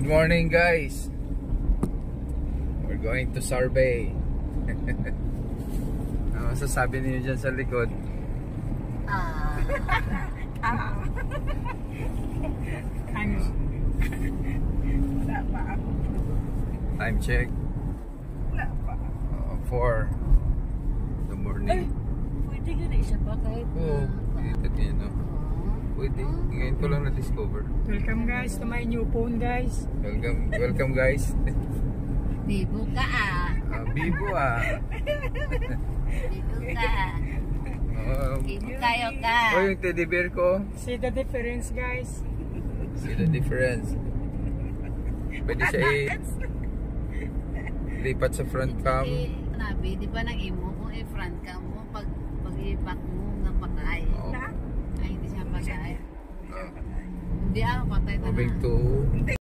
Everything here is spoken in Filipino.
morning, guys. We're going to Sarbay. Ano masasabi niyo dyan sa likod? Wala pa ako. Time check. Wala pa. 4 the morning. Pwede ka na isa pa kahit Oo, pwede din, no? Pwede. Ngayon ko lang na-discover. Welcome guys to my new phone, guys. Welcome guys. Bibo ka Bibo Bibo ka. Bibo kayo ka. Oh, yung teddy bear ko. See the difference, guys. See the difference. Pwede siya lipat sa front cam. Nabi, di ba nang imo kung front cam mo pag-ipat mo ng patay. Oo. Ay, hindi siya patay. Hindi patay na. Moving to